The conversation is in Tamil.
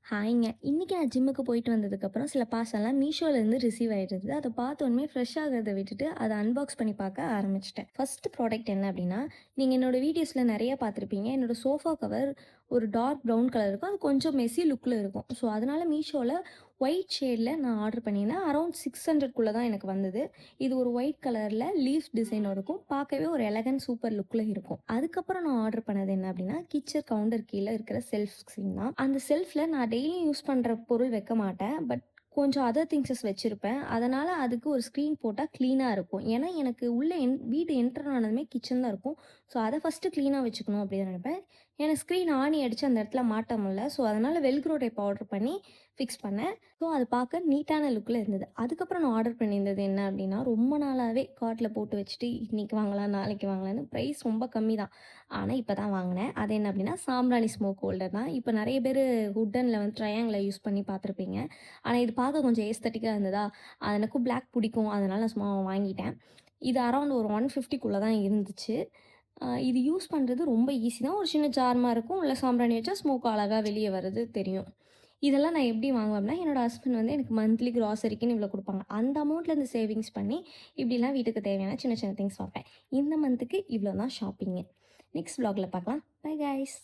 ஹாய்ங்க. இன்னைக்கு நான் ஜிம்முக்கு போயிட்டு வந்ததுக்கப்புறம் சில பார்சல்லாம் மீஷோலேருந்து ரிசீவ் ஆயிடுது. அத பார்த்தோனமே ஃப்ரெஷ் ஆகுறத விட்டுட்டு அத அன்பாக்ஸ் பண்ணி பார்க்க ஆரம்பிச்சுட்டேன். ஃபர்ஸ்ட் ப்ராடக்ட் என்ன அப்டின்னா, நீங்க என்னோட வீடியோஸ்ல நெறைய பார்த்துருப்பீங்க. என்னோட சோஃபா கவர் ஒரு டார்க் ப்ரவுன் கலர் இருக்கும். அது கொஞ்சம் மெஸ்ஸி லுக்ல இருக்கும். ஸோ, அதனால மீஷோல ஒயிட் ஷேட்ல நான் ஆர்டர் பண்ணியிருந்தேன். அரவுண்ட் 600க்குள்ள தான் எனக்கு வந்தது. இது ஒரு ஒயிட் கலர்ல லீஃப் டிசைன் இருக்கும். பார்க்கவே ஒரு எலகன்ட் சூப்பர் லுக்ல இருக்கும். அதுக்கப்புறம் நான் ஆர்டர் பண்ணது என்ன அப்டின்னா, கிச்சன் கவுண்டர் கீழ இருக்கிற செல்ஃப் ஸ்க்ரீன் தான். அந்த செல்ஃப்ல நான் டெய்லியும் யூஸ் பண்ற பொருள் வைக்க மாட்டேன். பட் கொஞ்சம் அதர் திங்ஸஸ் வச்சிருப்பேன். அதனால அதுக்கு ஒரு ஸ்க்ரீன் போட்டா கிளீனா இருக்கும். ஏன்னா, எனக்கு உள்ள வீடு என்டர் ஆனதுமே கிச்சன் தான் இருக்கும். ஸோ, அத ஃபர்ஸ்ட்டு கிளீனா வச்சுக்கணும் அப்படின்னு நினைப்பேன். எனக்கு ஸ்க்ரீன் ஆணி அடிச்சு அந்த இடத்துல மாட்ட முடியல. ஸோ, அதனால வெல்க்ரோ டேப் ஆர்டர் பண்ணி ஃபிக்ஸ் பண்ணேன். ஸோ, அது பார்க்க நீட்டான லுக்ல இருந்தது. அதுக்கப்புறம் நான் ஆர்டர் பண்ணியிருந்தது என்ன அப்படின்னா, ரொம்ப நாளாவே கார்ட்ல போட்டு வச்சுட்டு இன்னைக்கு வாங்கலாம், நாளைக்கு வாங்கலாம்ன்னு பிரைஸ் ரொம்ப கம்மி தான். ஆனா, இப்ப தான் வாங்கினேன். அது என்ன அப்படின்னா, சாம்பிராணி ஸ்மோக் ஹோல்டர் தான். இப்ப நெறைய பேரு வுட்டன்ல வந்து ட்ரையாங்கில யூஸ் பண்ணி பார்த்துருப்பீங்க. ஆனா, இது பார்க்க கொஞ்சம் ஏஸ்தட்டிக்கா இருந்ததா, எனக்கும் பிளாக் பிடிக்கும். அதனால நான் சும்மா வாங்கிட்டேன். இது அரவுண்ட் ஒரு 150க்குள்ள தான் இருந்துச்சு. இது யூஸ் பண்ணுறது ரொம்ப ஈஸி தான். ஒரு சின்ன ஜார் இருக்கும். உள்ள சாம்பிராணி வச்சா ஸ்மோக் அழகா வெளிய வரது தெரியும். இதெல்லாம் நான் எப்படி வாங்குவேன்னா, என்னோட ஹஸ்பண்ட் வந்து எனக்கு மந்த்லி கிராசரிக்குன்னு இவ்வளோ குடுப்பாங்க. அந்த அமௌண்ட்லேருந்து சேவிங்ஸ் பண்ணி, இப்படிலாம் வீட்டுக்கு தேவையான சின்ன சின்ன திங்ஸ் வாப்பேன். இந்த மந்த்துக்கு இவ்வளோ தான் ஷாப்பிங்கு. நெக்ஸ்ட் வ்ளாக்ல பார்க்கலாம். Bye guys.